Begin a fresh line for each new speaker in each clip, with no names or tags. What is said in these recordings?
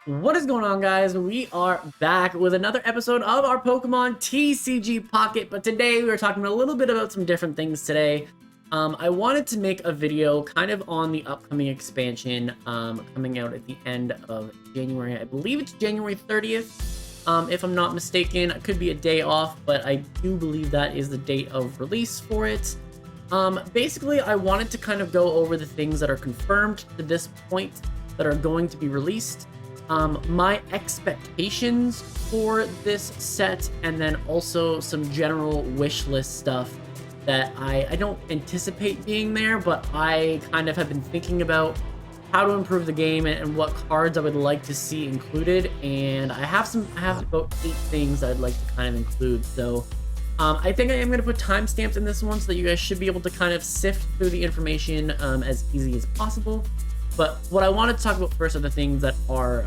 What is going on, guys? We are back with another episode of our Pokemon TCG Pocket, but today we are talking a little bit about some different things today. I wanted to make a video kind of on the upcoming expansion coming out at the end of January. I believe it's January 30th, if I'm not mistaken. It could be a day off, but I do believe that is the date of release for it. Basically, I wanted to kind of go over the things that are confirmed to this point that are going to be released. My expectations for this set, and then also some general wish list stuff that I don't anticipate being there, but I kind of have been thinking about how to improve the game and what cards I would like to see included. And I have about 8 things that I'd like to kind of include. So I think I am going to put timestamps in this one so that you guys should be able to kind of sift through the information as easy as possible. But what I wanted to talk about first are the things that are,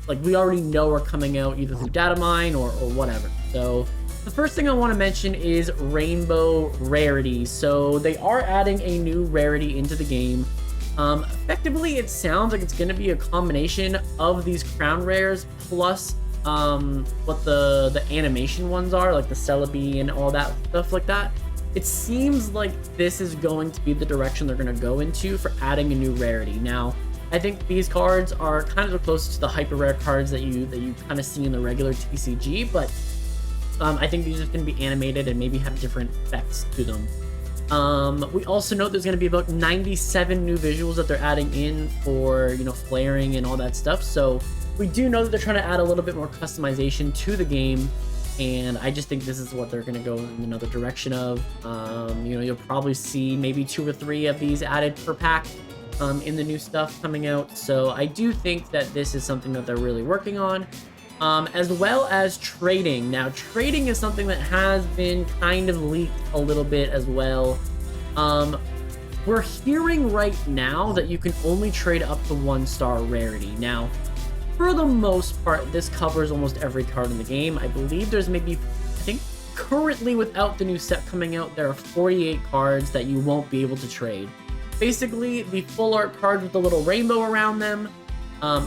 like we already know are coming out either through data mine or whatever. So the first thing I want to mention is Rainbow Rarity. So they are adding a new rarity into the game. Effectively, it sounds like it's going to be a combination of these crown rares plus what the animation ones are, like the Celebi and all that stuff like that. It seems like this is going to be the direction they're going to go into for adding a new rarity. Now, I think these cards are kind of the closest to the hyper rare cards that you kind of see in the regular TCG, but I think these are going to be animated and maybe have different effects to them. We also know there's going to be about 97 new visuals that they're adding in for, you know, flaring and all that stuff. So we do know that they're trying to add a little bit more customization to the game. And I just think this is what they're going to go in another direction of. You know, you'll probably see maybe 2 or 3 of these added per pack in the new stuff coming out. So I do think that this is something that they're really working on, as well as trading. Now, trading is something that has been kind of leaked a little bit as well. We're hearing right now that you can only trade up to 1-star rarity. Now, for the most part, this covers almost every card in the game. I believe there's maybe, I think currently without the new set coming out, there are 48 cards that you won't be able to trade. Basically, the full art cards with the little rainbow around them,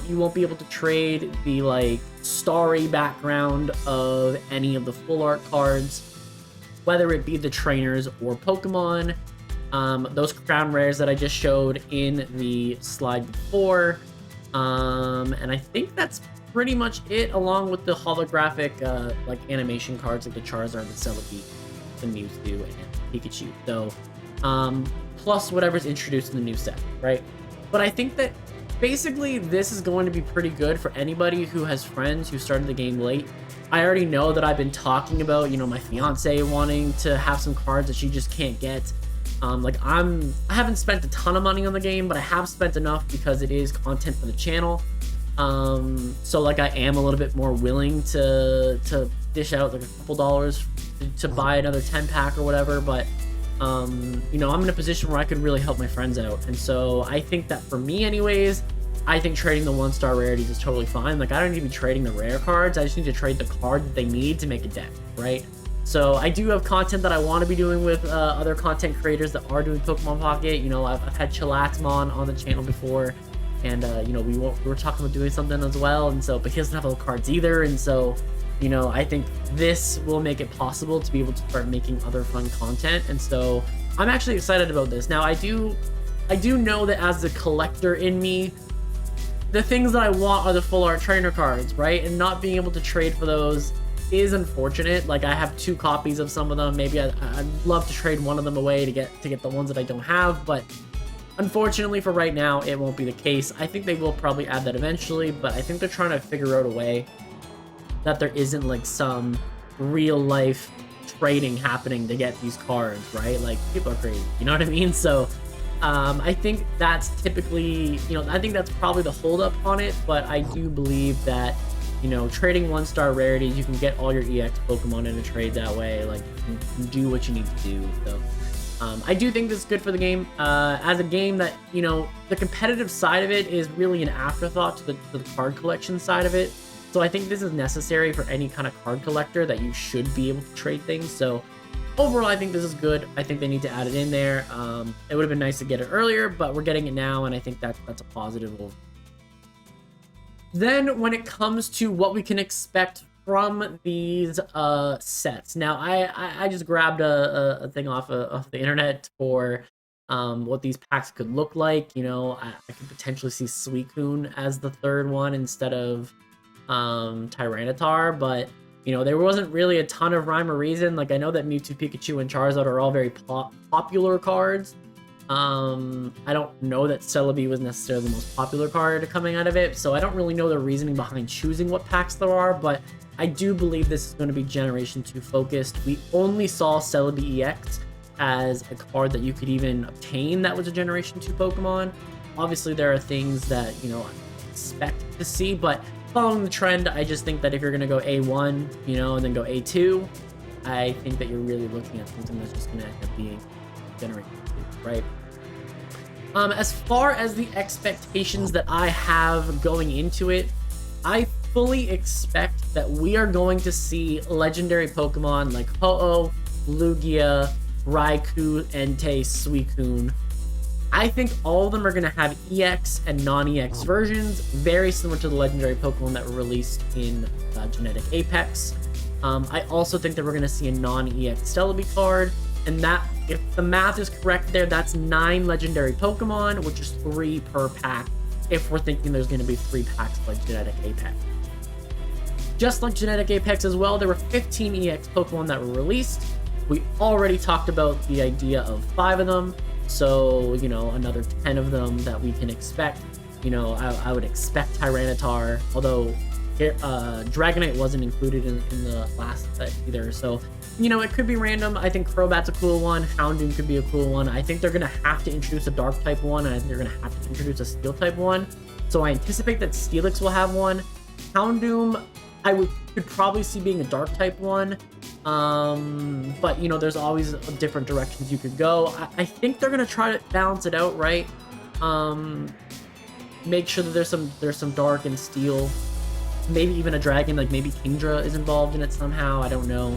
you won't be able to trade the like starry background of any of the full art cards, whether it be the trainers or Pokemon. Those crown rares that I just showed in the slide before. And I think that's pretty much it, along with the holographic like animation cards like the Charizard, the Celebi, the Mewtwo, and Pikachu. So plus whatever's introduced in the new set, right? But I think that basically this is going to be pretty good for anybody who has friends who started the game late. I already know that I've been talking about, you know, my fiance wanting to have some cards that she just can't get. I haven't spent a ton of money on the game, but I have spent enough because it is content for the channel. So like I am a little bit more willing to dish out like a couple dollars to buy another 10-pack or whatever. But you know, I'm in a position where I could really help my friends out, and so I think that for me, anyways, I think trading the 1-star rarities is totally fine. Like I don't need to be trading the rare cards. I just need to trade the card that they need to make a deck, right? So I do have content that I want to be doing with other content creators that are doing Pokemon Pocket. You know, I've had Chilatsmon on the channel before, and you know, we were talking about doing something as well. And so, but he doesn't have all the cards either. And so, you know, I think this will make it possible to be able to start making other fun content. And so I'm actually excited about this. Now, I do know that as the collector in me, the things that I want are the full art trainer cards, right? And not being able to trade for those is unfortunate. Like I have 2 copies of some of them. Maybe I'd love to trade one of them away to get the ones that I don't have, but unfortunately for right now, it won't be the case. I think they will probably add that eventually, but I think they're trying to figure out a way that there isn't like some real life trading happening to get these cards, right? Like people are crazy, you know what I mean? So I think that's typically, you know, I think that's probably the holdup on it, but I do believe that, you know, trading 1-star rarities, you can get all your EX Pokemon in a trade that way. Like, you can do what you need to do. So, I do think this is good for the game. As a game that, you know, the competitive side of it is really an afterthought to the card collection side of it. So I think this is necessary for any kind of card collector, that you should be able to trade things. So overall, I think this is good. I think they need to add it in there. It would have been nice to get it earlier, but we're getting it now, and I think that's a positive. Then when it comes to what we can expect from these sets, now I just grabbed a thing off the internet for what these packs could look like. You know, I could potentially see Suicune as the third one instead of Tyranitar, but you know, there wasn't really a ton of rhyme or reason. Like, I know that Mewtwo, Pikachu, and Charizard are all very popular cards. I don't know that Celebi was necessarily the most popular card coming out of it, so I don't really know the reasoning behind choosing what packs there are, but I do believe this is going to be Generation 2 focused. We only saw Celebi EX as a card that you could even obtain that was a Generation 2 Pokemon. Obviously, there are things that, you know, I expect to see, but following the trend, I just think that if you're going to go A1, you know, and then go A2, I think that you're really looking at something that's just going to end up being Generation 2, right? As far as the expectations that I have going into it, I fully expect that we are going to see legendary Pokemon like Ho-Oh, Lugia, Raikou, Entei, Suicune. I think all of them are going to have EX and non-EX versions, very similar to the legendary Pokemon that were released in Genetic Apex. I also think that we're going to see a non-EX Celebi card, and that, if the math is correct there, that's 9 legendary Pokemon, which is 3 per pack, if we're thinking there's going to be 3 packs like Genetic Apex. Just like Genetic Apex as well, there were 15 EX Pokemon that were released. We already talked about the idea of 5 of them, so, you know, another 10 of them that we can expect. You know, I would expect Tyranitar, although Dragonite wasn't included in the last set either, so, you know, it could be random. I think Crobat's a cool one. Houndoom could be a cool one. I think they're going to have to introduce a Dark type one, and I think they're going to have to introduce a Steel type one. So I anticipate that Steelix will have one. Houndoom, could probably see being a Dark type one. But, you know, there's always different directions you could go. I think they're going to try to balance it out, right? Make sure that there's some Dark and Steel. Maybe even a Dragon, like maybe Kingdra is involved in it somehow. I don't know.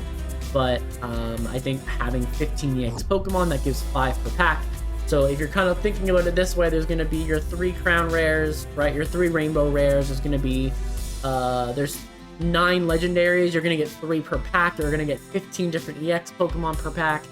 But I think having 15 EX Pokemon, that gives 5 per pack. So if you're kind of thinking about it this way, there's going to be your 3 Crown Rares, right? Your 3 Rainbow Rares. There's going to be, there's 9 Legendaries. You're going to get 3 per pack. You're going to get 15 different EX Pokemon per pack.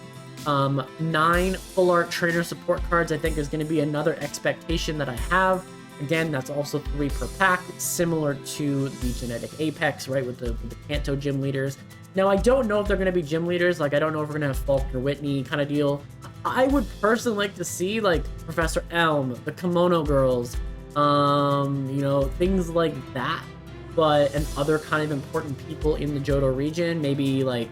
9 Full Art Trainer Support Cards, I think, is going to be another expectation that I have. Again, that's also 3 per pack, similar to the Genetic Apex, right, with the Kanto gym leaders. Now, I don't know if they're going to be gym leaders. Like, I don't know if we're going to have Faulkner Whitney kind of deal. I would personally like to see, like, Professor Elm, the Kimono Girls, you know, things like that. But, and other kind of important people in the Johto region, maybe like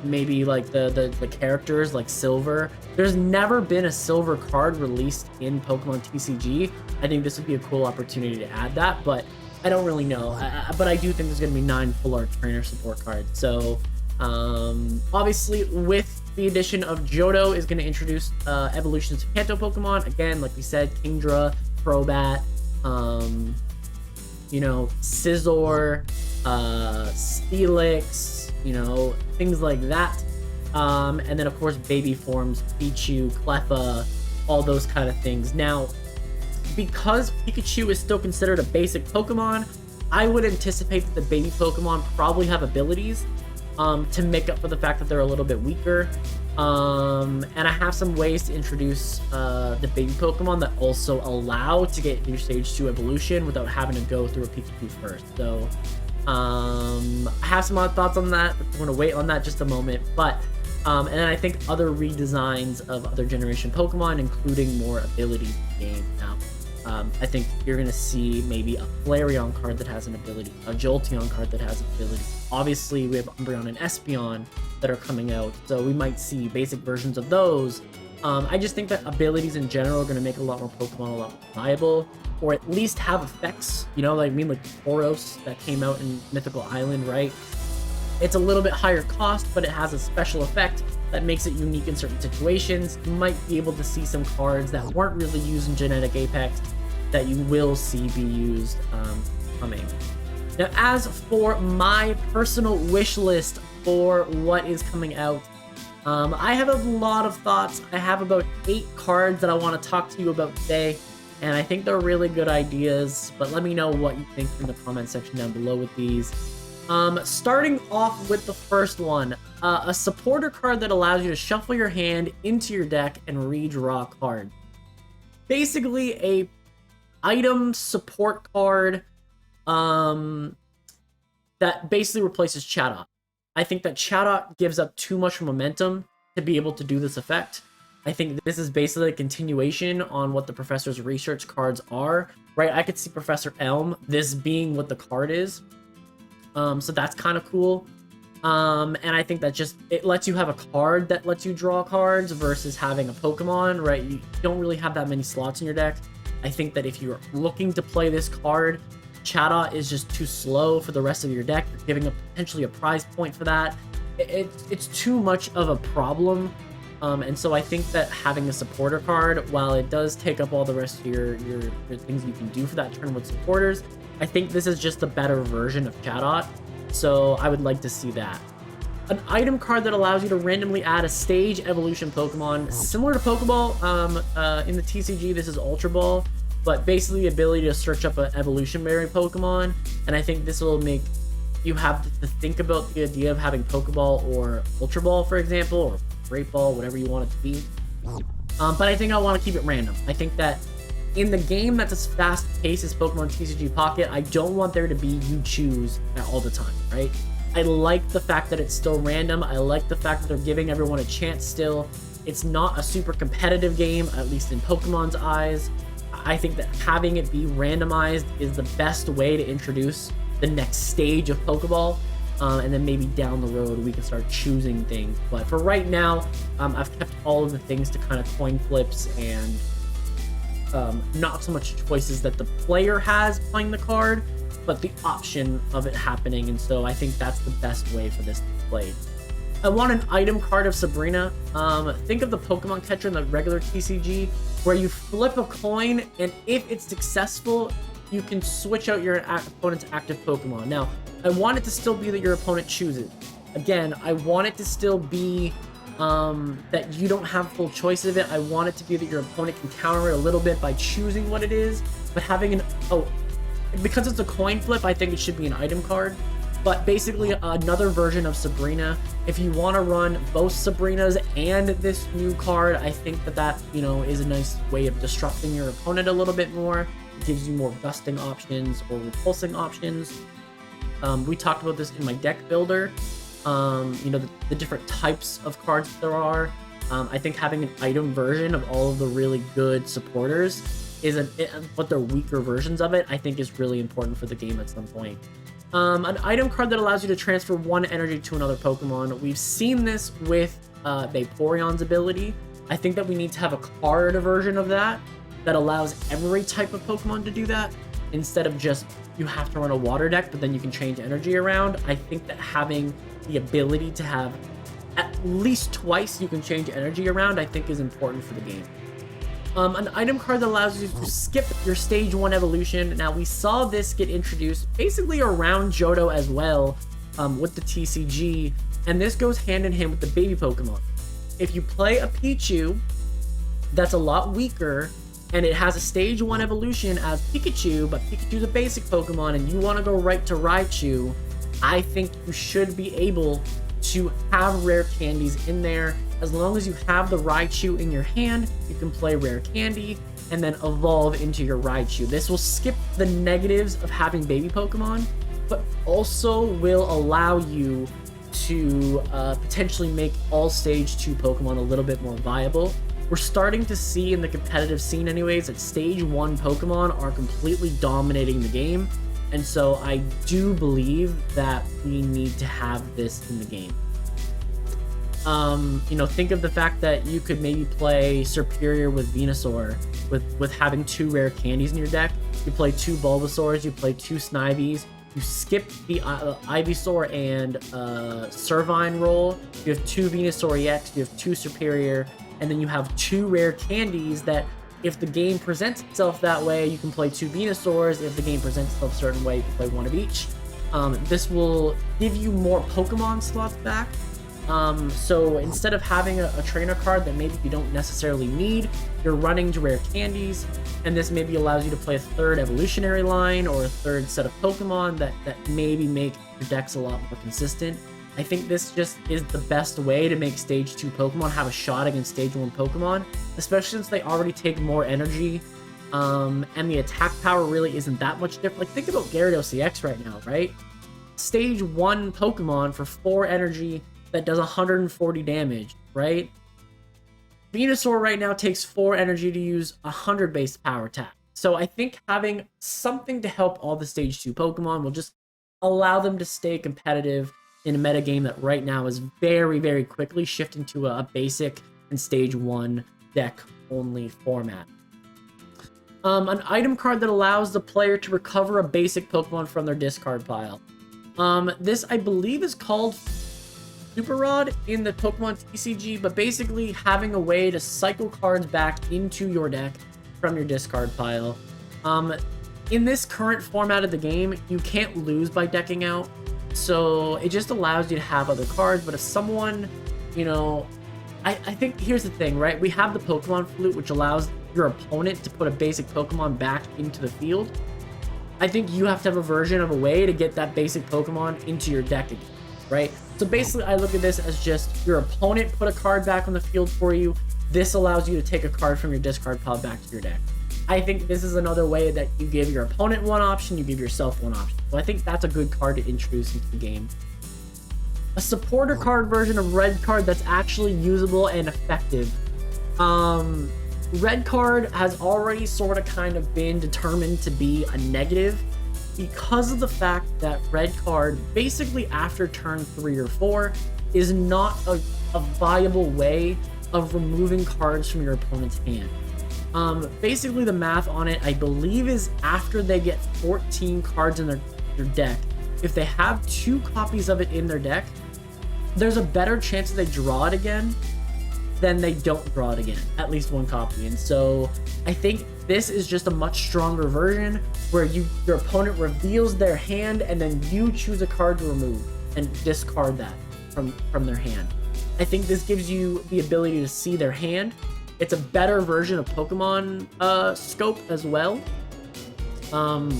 the characters like Silver. There's never been a Silver card released in Pokemon TCG. I think this would be a cool opportunity to add that, but I don't really know. But I do think there's going to be 9 Full Art Trainer Support cards. So, obviously, with the addition of Johto is going to introduce evolutions of Kanto Pokemon. Again, like we said, Kingdra, Crobat, you know, Scizor, Steelix, you know, things like that. And then, of course, baby forms, Pichu, Cleffa, all those kind of things. Now, because Pikachu is still considered a basic Pokemon, I would anticipate that the baby Pokemon probably have abilities to make up for the fact that they're a little bit weaker. And I have some ways to introduce the baby Pokemon that also allow to get your stage 2 evolution without having to go through a Pikachu first. So I have some odd thoughts on that. I'm going to wait on that just a moment. But and then I think other redesigns of other generation Pokemon, including more abilities in the game. Now, I think you're going to see maybe a Flareon card that has an ability, a Jolteon card that has an ability. Obviously, we have Umbreon and Espeon that are coming out, so we might see basic versions of those. I just think that abilities in general are going to make a lot more Pokemon a lot more viable, or at least have effects, you know, like, I mean, like Tauros that came out in Mythical Island, right? It's a little bit higher cost, but it has a special effect that makes it unique in certain situations. You might be able to see some cards that weren't really used in Genetic Apex that you will see be used coming. Now, as for my personal wish list for what is coming out, I have a lot of thoughts. I have about 8 cards that I want to talk to you about today. and I think they're really good ideas, but let me know what you think in the comment section down below with these. Starting off with the first one, a supporter card that allows you to shuffle your hand into your deck and redraw a card. Basically a item support card that basically replaces Chatot. I think that Chatot gives up too much momentum to be able to do this effect. I think this is basically a continuation on what the Professor's research cards are, right? I could see Professor Elm, this being what the card is. So that's kind of cool. And I think that it lets you have a card that lets you draw cards versus having a Pokemon, right? You don't really have that many slots in your deck. I think that if you're looking to play this card, Chatot is just too slow for the rest of your deck. You're giving up potentially a prize point for that. It's too much of a problem. And so I think that having a supporter card, while it does take up all the rest of your things you can do for that turn with supporters, I think this is just a better version of Chatot. So I would like to see that. An item card that allows you to randomly add a stage evolution Pokemon, similar to Pokeball. In the TCG, this is Ultra Ball, but basically the ability to search up an evolutionary Pokemon. And I think this will make you have to think about the idea of having Pokeball or Ultra Ball, for example, or Great Ball, whatever you want it to be. But I think I want to keep it random. I think that in the game that's as fast-paced as Pokemon TCG Pocket, I don't want there to be you choose all the time, right? I like the fact that it's still random. I like the fact that they're giving everyone a chance still. It's not a super competitive game, at least in Pokemon's eyes. I think that having it be randomized is the best way to introduce the next stage of Pokeball. And then maybe down the road we can start choosing things. But for right now, I've kept all of the things to kind of coin flips and not so much choices that the player has playing the card, but the option of it happening. And so I think that's the best way for this to be played. I want an item card of Sabrina. Think of the Pokemon catcher in the regular TCG, where you flip a coin, and if it's successful, you can switch out your opponent's active Pokemon. Now, I want it to still be that your opponent chooses. Again, I want it to still be that you don't have full choice of it. I want it to be that your opponent can counter it a little bit by choosing what it is, but having because it's a coin flip, I think it should be an item card. But basically another version of Sabrina. If you want to run both Sabrinas and this new card, I think that is a nice way of disrupting your opponent a little bit more. It gives you more gusting options or repulsing options. We talked about this in my deck builder. The different types of cards there are. I think having an item version of all of the really good supporters but they're weaker versions of it, I think is really important for the game at some point. An item card that allows you to transfer one energy to another Pokemon. We've seen this with Vaporeon's ability. I think that we need to have a card version of that allows every type of Pokemon to do that, instead of just you have to run a water deck, but then you can change energy around. I think that having the ability to have at least twice you can change energy around, I think is important for the game. An item card that allows you to skip your stage 1 evolution. Now, we saw this get introduced basically around Johto as well with the TCG, and this goes hand in hand with the baby Pokemon. If you play a Pichu that's a lot weaker, and it has a stage 1 evolution as Pikachu, but Pikachu's a basic Pokemon, and you want to go right to Raichu, I think you should be able to have rare candies in there. As long as you have the Raichu in your hand, you can play rare candy and then evolve into your Raichu. This will skip the negatives of having baby Pokemon, but also will allow you to potentially make all stage 2 Pokemon a little bit more viable. We're starting to see in the competitive scene anyways that stage 1 Pokemon are completely dominating the game. And so I do believe that we need to have this in the game. Think of the fact that you could maybe play Superior with Venusaur with having 2 rare candies in your deck. You play 2 Bulbasaurs, you play 2 Snivies, you skip the Ivysaur and Servine roll, you have 2 Venusaur EX, you have 2 Superior, and then you have 2 rare candies that if the game presents itself that way, you can play 2 Venusaurs. If the game presents itself a certain way, you can play 1 of each. This will give you more Pokemon slots back, So instead of having a trainer card that maybe you don't necessarily need, you're running to rare candies, and this maybe allows you to play a third evolutionary line or a third set of Pokemon that maybe make your decks a lot more consistent. I think this just is the best way to make Stage 2 Pokemon have a shot against Stage 1 Pokemon, especially since they already take more energy, and the attack power really isn't that much different. Like, think about Gyarados EX right now, right? Stage 1 Pokemon for 4 energy that does 140 damage, right? Venusaur right now takes 4 energy to use 100 base power attack. So I think having something to help all the Stage 2 Pokemon will just allow them to stay competitive in a metagame that right now is very, very quickly shifting to a basic and Stage 1 deck only format. An item card that allows the player to recover a basic Pokemon from their discard pile. This, I believe, is called Super Rod in the Pokemon TCG, but basically having a way to cycle cards back into your deck from your discard pile. In this current format of the game, you can't lose by decking out, so it just allows you to have other cards. But if someone, you know, I think here's the thing, right? We have the Pokemon Flute, which allows your opponent to put a basic Pokemon back into the field. I think you have to have a version of a way to get that basic Pokemon into your deck again, right? So basically, I look at this as just your opponent put a card back on the field for you. This allows you to take a card from your discard pile back to your deck. I think this is another way that you give your opponent one option, you give yourself one option. So I think that's a good card to introduce into the game. A supporter card version of Red Card that's actually usable and effective. Red Card has already sort of kind of been determined to be a negative because of the fact that Red Card, basically after turn 3 or 4, is not a viable way of removing cards from your opponent's hand. Basically the math on it, I believe, is after they get 14 cards in their deck, if they have 2 copies of it in their deck, there's a better chance that they draw it again than they don't draw it again, at least 1 copy. And so I think this is just a much stronger version where your opponent reveals their hand and then you choose a card to remove and discard that from their hand. I think this gives you the ability to see their hand. It's a better version of Pokemon Scope as well,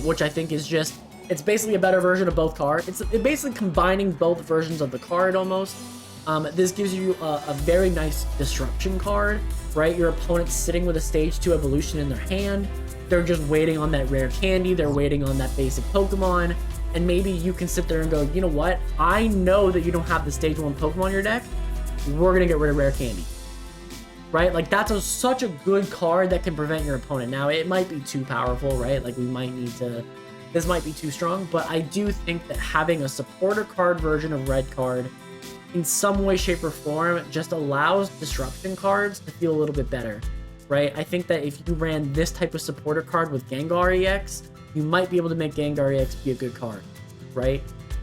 which I think is just, it's basically a better version of both cards. It's basically combining both versions of the card almost. This gives you a very nice disruption card, right? Your opponent's sitting with a Stage 2 evolution in their hand. They're just waiting on that rare candy. They're waiting on that basic Pokemon. And maybe you can sit there and go, you know what? I know that you don't have the Stage 1 Pokemon in your deck. We're going to get rid of rare candy. Right? Like, that's such a good card that can prevent your opponent. Now, it might be too powerful, right? Like, we might need to... This might be too strong, but I do think that having a supporter card version of Red Card in some way, shape, or form just allows disruption cards to feel a little bit better, right? I think that if you ran this type of supporter card with Gengar EX, you might be able to make Gengar EX be a good card, right?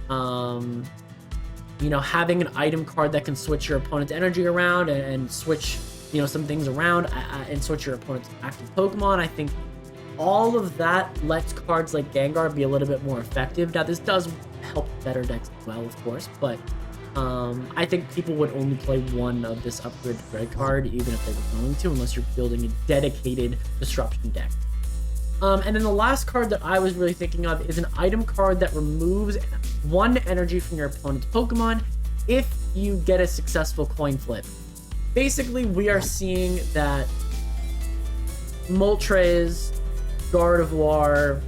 You know, having an item card that can switch your opponent's energy around and switch, you know, some things around and switch your opponent's active Pokemon, I think all of that lets cards like Gengar be a little bit more effective. Now, this does help better decks as well, of course, but I think people would only play one of this upgraded Red Card, even if they were going to, unless you're building a dedicated disruption deck. And then the last card that I was really thinking of is an item card that removes 1 energy from your opponent's Pokemon if you get a successful coin flip. Basically, we are seeing that Moltres, Gardevoir,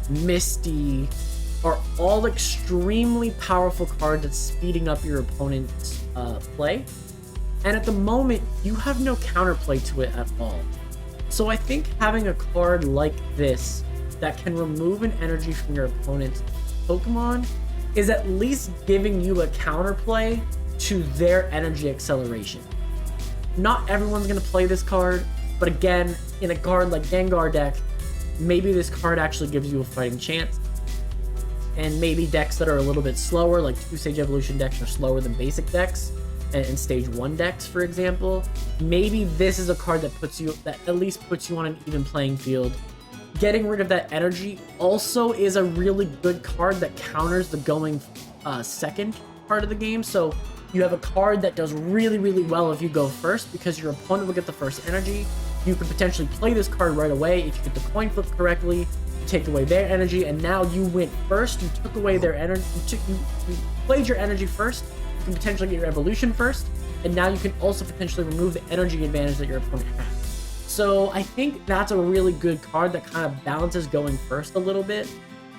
Misty are all extremely powerful cards at speeding up your opponent's play. And at the moment, you have no counterplay to it at all. So I think having a card like this that can remove an energy from your opponent's Pokemon is at least giving you a counterplay to their energy acceleration. Not everyone's going to play this card, but again, in a card like Gengar deck, maybe this card actually gives you a fighting chance. And maybe decks that are a little bit slower, like 2-stage evolution decks are slower than basic decks, and Stage 1 decks, for example, maybe this is a card that at least puts you on an even playing field. Getting rid of that energy also is a really good card that counters the going second part of the game. So you have a card that does really, really well if you go first, because your opponent will get the first energy. You could potentially play this card right away if you get the coin flip correctly. You take away their energy, and now you went first. You took away their energy. You played your energy first. You can potentially get your evolution first, and now you can also potentially remove the energy advantage that your opponent has. So I think that's a really good card that kind of balances going first a little bit,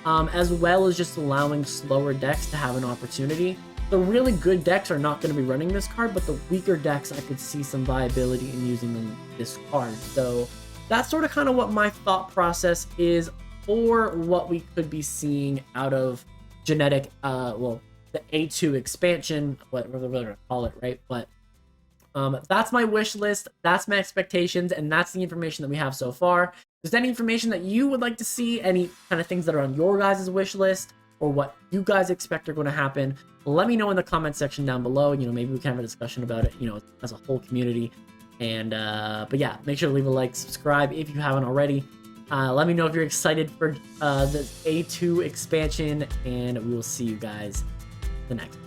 as well as just allowing slower decks to have an opportunity. The really good decks are not going to be running this card, but the weaker decks, I could see some viability in using this card. So that's sort of kind of what my thought process is for what we could be seeing out of genetic, well, the A2 expansion, whatever we're going to call it, right? But that's my wish list, that's my expectations, and that's the information that we have so far. If there's any information that you would like to see, any kind of things that are on your guys' wish list, or what you guys expect are going to happen, let me know in the comment section down below. You know, maybe we can have a discussion about it, you know, as a whole community. And but yeah, make sure to leave a like, subscribe if you haven't already. Let me know if you're excited for the A2 expansion, and we will see you guys the next one.